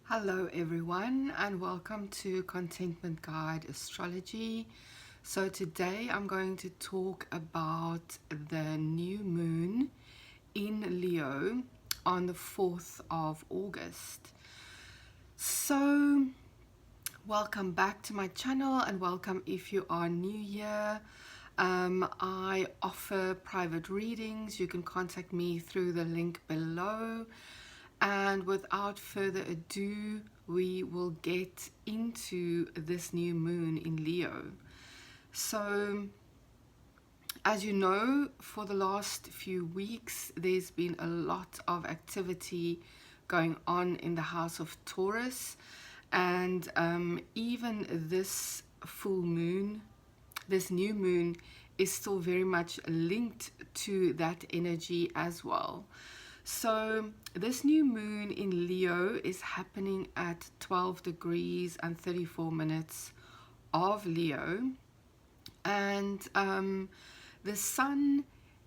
Hello everyone and welcome to Contentment Guide Astrology. So today I'm going to talk about the new moon in Leo on the 4th of August. So welcome back to my channel and welcome if you are new here. I offer private readings. You can contact me through the link below. And without further ado, we will get into this new moon in Leo. So, as you know, for the last few weeks, there's been a lot of activity going on in the house of Taurus. And even this full moon, this new moon, is still very much linked to that energy as well. So this new moon in Leo is happening at 12 degrees and 34 minutes of Leo. And the sun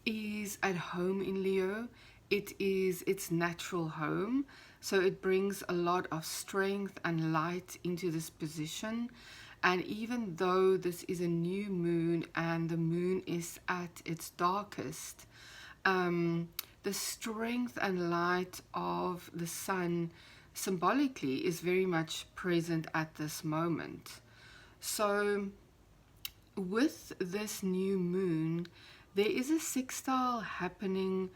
is at home in Leo. It is its natural home. So it brings a lot of strength and light into this position. And even though this is a new moon and the moon is at its darkest, the strength and light of the sun symbolically is very much present at this moment. So with this new moon, there is a sextile happening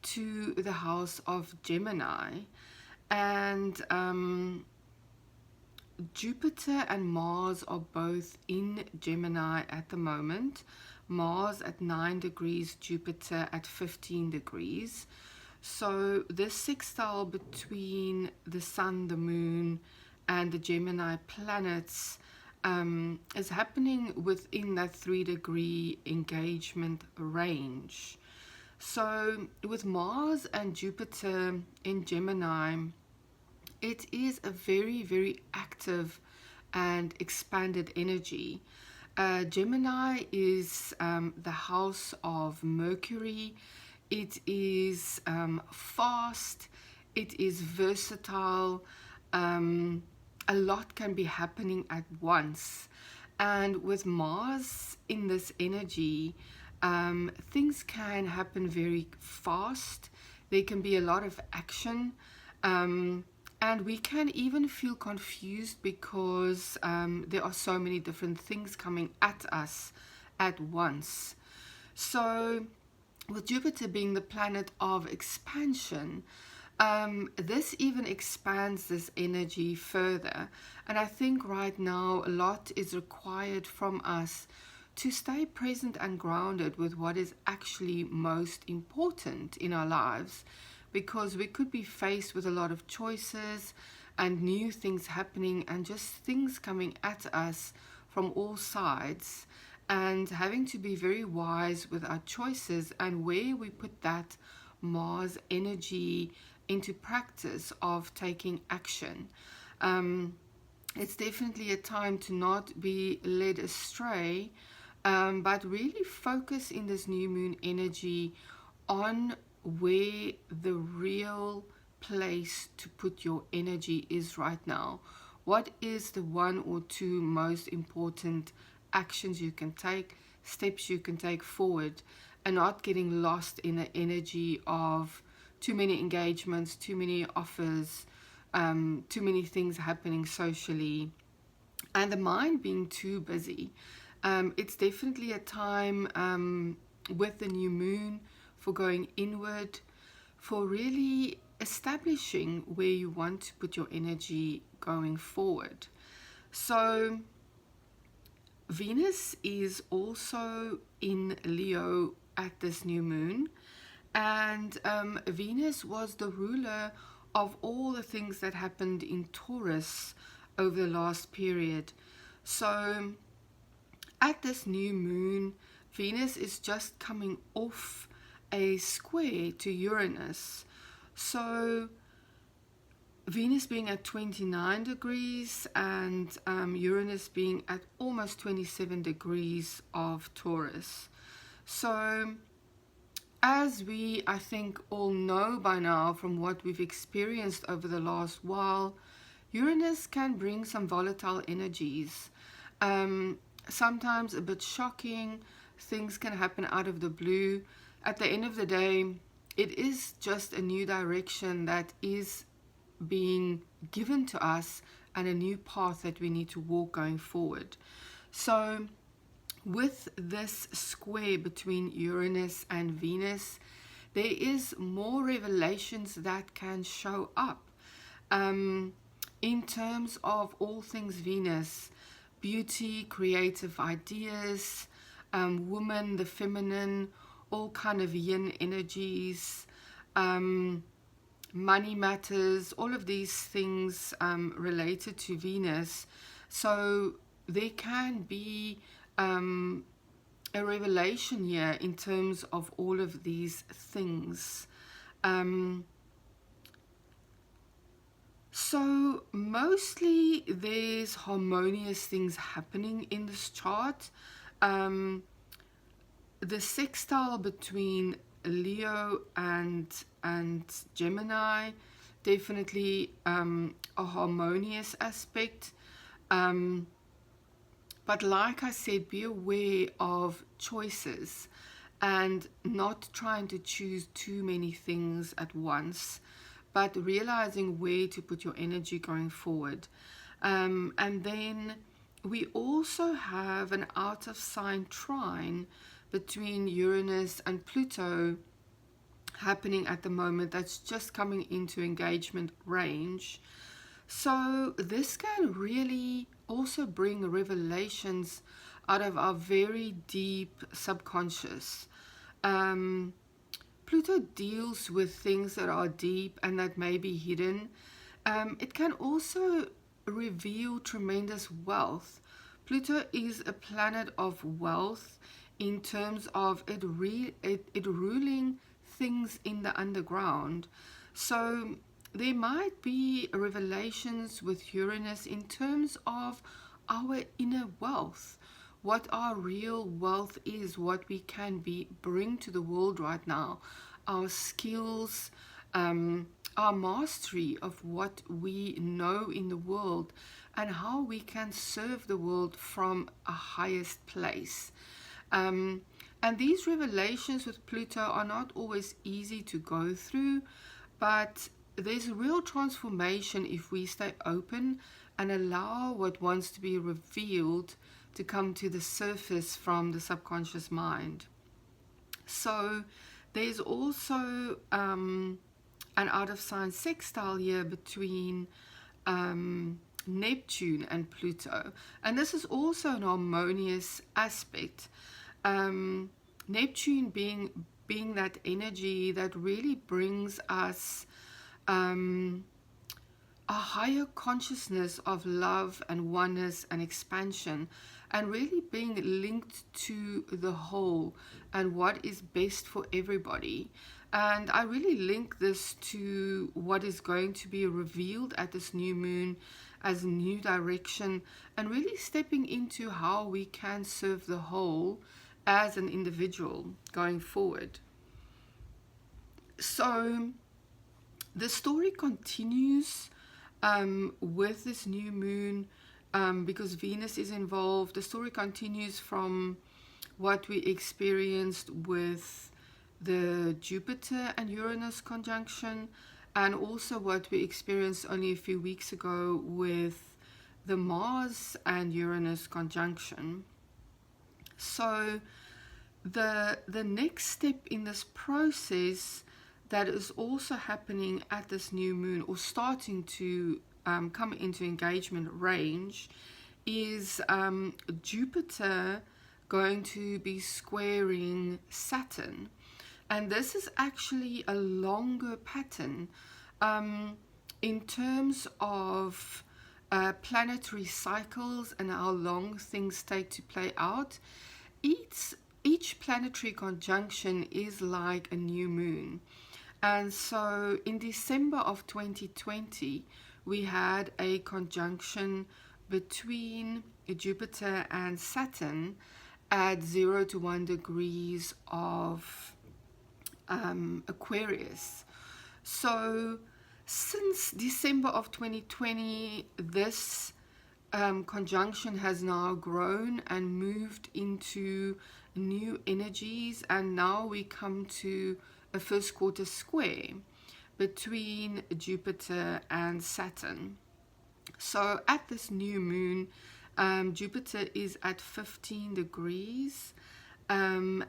to the house of Gemini, and Jupiter and Mars are both in Gemini at the moment. Mars at 9 degrees, Jupiter at 15 degrees. So this sextile between the Sun, the Moon, and the Gemini planets is happening within that 3-degree engagement range. So with Mars and Jupiter in Gemini, it is a very, very active and expanded energy. Gemini is the house of Mercury. It is fast. It is versatile. A lot can be happening at once. And with Mars in this energy, things can happen very fast. There can be a lot of action. And we can even feel confused because there are so many different things coming at us at once. So with Jupiter being the planet of expansion, this even expands this energy further. And I think right now a lot is required from us to stay present and grounded with what is actually most important in our lives, because we could be faced with a lot of choices and new things happening and just things coming at us from all sides, and having to be very wise with our choices and where we put that Mars energy into practice of taking action. It's definitely a time to not be led astray, but really focus in this new moon energy on where the real place to put your energy is right now. What is the one or two most important actions you can take, steps you can take forward, and not getting lost in the energy of too many engagements, too many offers, too many things happening socially, and the mind being too busy. It's definitely a time with the new moon for going inward, for really establishing where you want to put your energy going forward. So Venus is also in Leo at this new moon, and Venus was the ruler of all the things that happened in Taurus over the last period. So at this new moon, Venus is just coming off a square to Uranus. So Venus being at 29 degrees and Uranus being at almost 27 degrees of Taurus. So as we, I think, all know by now from what we've experienced over the last while, Uranus can bring some volatile energies, sometimes a bit shocking. Things can happen out of the blue. At the end of the day, it is just a new direction that is being given to us and a new path that we need to walk going forward. So with this square between Uranus and Venus, there is more revelations that can show up. In terms of all things Venus, beauty, creative ideas, woman, the feminine, all kind of yin energies, money matters, all of these things related to Venus. So there can be a revelation here in terms of all of these things. So mostly there's harmonious things happening in this chart. The sextile between Leo and Gemini, definitely a harmonious aspect. But like I said, be aware of choices and not trying to choose too many things at once, but realizing where to put your energy going forward. And then we also have an out of sign trine between Uranus and Pluto happening at the moment, that's just coming into engagement range. So this can really also bring revelations out of our very deep subconscious. Pluto deals with things that are deep and that may be hidden. It can also reveal tremendous wealth. Pluto is a planet of wealth in terms of it ruling things in the underground. So there might be revelations with Uranus in terms of our inner wealth, what our real wealth is, what we can bring to the world right now, our skills, our mastery of what we know in the world, and how we can serve the world from a highest place. And these revelations with Pluto are not always easy to go through, but there's a real transformation if we stay open and allow what wants to be revealed to come to the surface from the subconscious mind. So there's also an out of sign sextile here between Neptune and Pluto, and this is also an harmonious aspect. Neptune being that energy that really brings us a higher consciousness of love and oneness and expansion, and really being linked to the whole and what is best for everybody. And I really link this to what is going to be revealed at this new moon as a new direction, and really stepping into how we can serve the whole as an individual going forward. So the story continues with this new moon, because Venus is involved. The story continues from what we experienced with the Jupiter and Uranus conjunction, and also what we experienced only a few weeks ago with the Mars and Uranus conjunction. So the next step in this process that is also happening at this new moon, or starting to come into engagement range, is Jupiter going to be squaring Saturn. And this is actually a longer pattern in terms of planetary cycles and how long things take to play out. Each planetary conjunction is like a new moon. And so in December of 2020, we had a conjunction between Jupiter and Saturn at 0 to 1 degrees of Aquarius. So Since December of 2020, this conjunction has now grown and moved into new energies, and now we come to a first quarter square between Jupiter and Saturn. So at this new moon, Jupiter is at 15 degrees and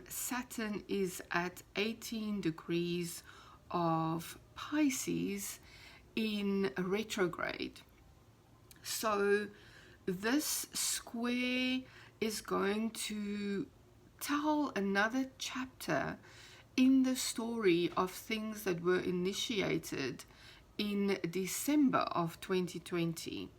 Saturn is at 18 degrees of Pisces in retrograde. So this square is going to tell another chapter in the story of things that were initiated in December of 2020.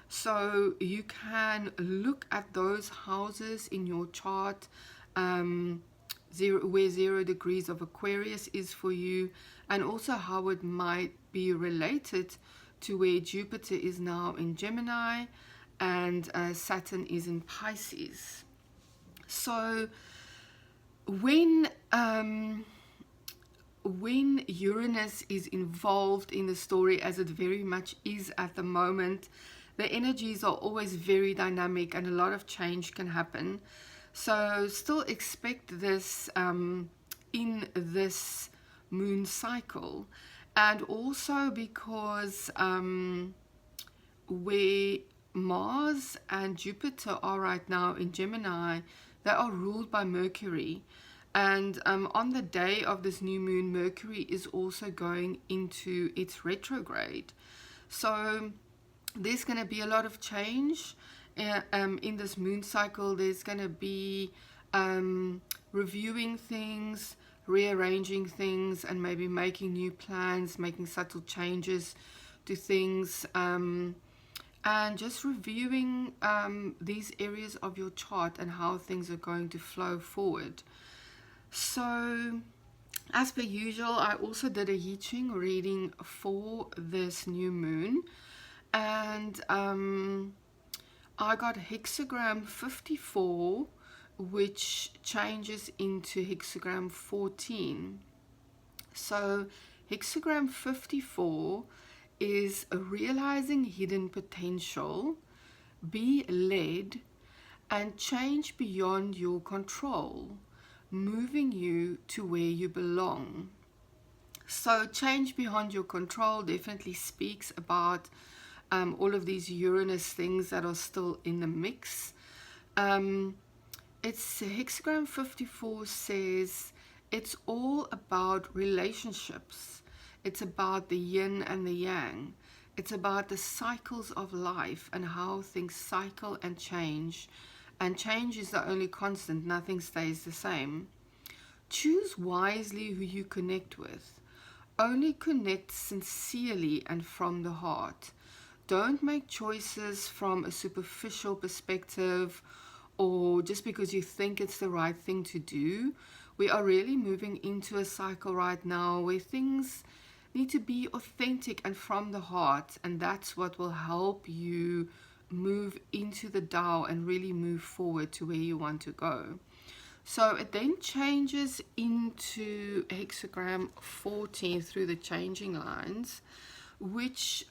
So you can look at those houses in your chart, where 0 degrees of Aquarius is for you, and also how it might be related to where Jupiter is now in Gemini and Saturn is in Pisces. So when Uranus is involved in the story, as it very much is at the moment, the energies are always very dynamic and a lot of change can happen. So still expect this in this moon cycle. And also because where Mars and Jupiter are right now in Gemini, they are ruled by Mercury. And on the day of this new moon, Mercury is also going into its retrograde. So there's going to be a lot of change in this moon cycle. There's going to be reviewing things, rearranging things, and maybe making new plans, making subtle changes to things, and just reviewing these areas of your chart and how things are going to flow forward. So as per usual, I also did a I Ching reading for this new moon, and I got hexagram 54, which changes into hexagram 14. So hexagram 54 is realizing hidden potential, be led, and change beyond your control, moving you to where you belong. So change beyond your control definitely speaks about all of these Uranus things that are still in the mix. It's hexagram 54 says it's all about relationships. It's about the yin and the yang. It's about the cycles of life and how things cycle and change. And change is the only constant. Nothing stays the same. Choose wisely who you connect with. Only connect sincerely and from the heart. Don't make choices from a superficial perspective or just because you think it's the right thing to do. We are really moving into a cycle right now where things need to be authentic and from the heart, and that's what will help you move into the Tao and really move forward to where you want to go. So it then changes into hexagram 14 through the changing lines, which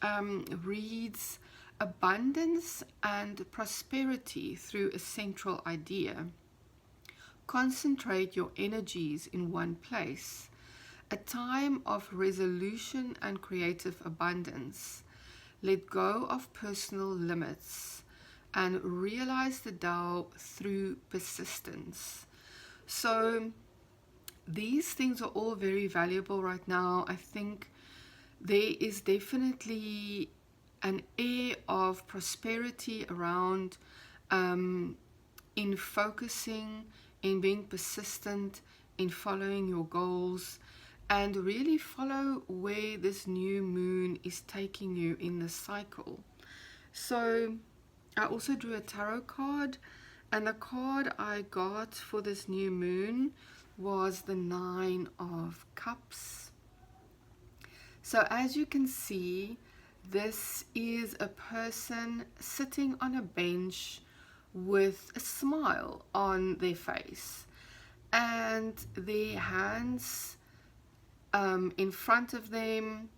reads abundance and prosperity through a central idea. Concentrate your energies in one place. A time of resolution and creative abundance. Let go of personal limits and realize the Tao through persistence. So these things are all very valuable right now. I think there is definitely an air of prosperity around in focusing, in being persistent, in following your goals, and really follow where this new moon is taking you in the cycle. So I also drew a tarot card, and the card I got for this new moon was the 9 of Cups. So as you can see, this is a person sitting on a bench with a smile on their face, and their hands in front of them,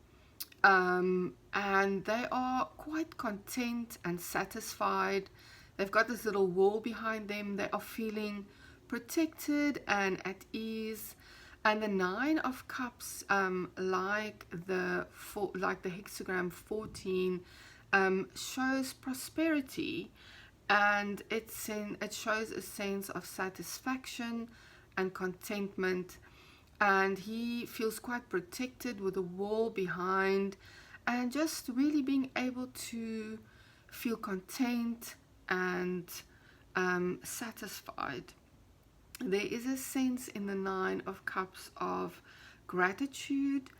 and they are quite content and satisfied. They've got this little wall behind them. They are feeling protected and at ease. And the Nine of Cups, like the hexagram 14, shows prosperity, and it shows a sense of satisfaction and contentment. And he feels quite protected with a wall behind, and just really being able to feel content and satisfied. There is a sense in the Nine of Cups of gratitude,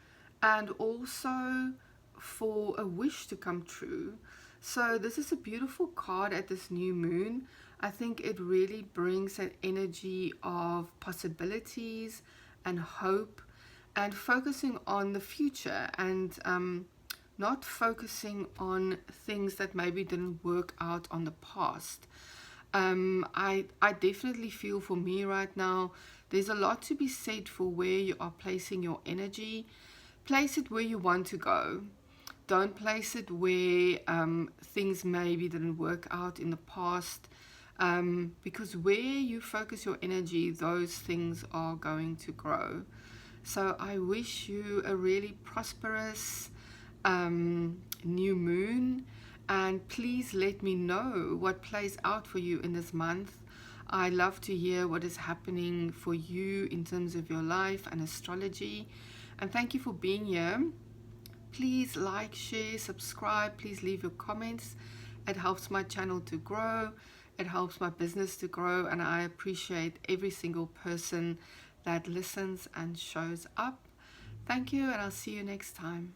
and also for a wish to come true. So this is a beautiful card at this new moon. I think it really brings an energy of possibilities and hope, and focusing on the future, and not focusing on things that maybe didn't work out on the past. I definitely feel, for me right now, there's a lot to be said for where you are placing your energy. Place it where you want to go. Don't place it where things maybe didn't work out in the past, because where you focus your energy, those things are going to grow. So I wish you a really prosperous new moon, and please let me know what plays out for you in this month. I love to hear what is happening for you in terms of your life and astrology. And thank you for being here. Please like, share, subscribe. Please leave your comments. It helps my channel to grow. It helps my business to grow, and I appreciate every single person that listens and shows up. Thank you, and I'll see you next time.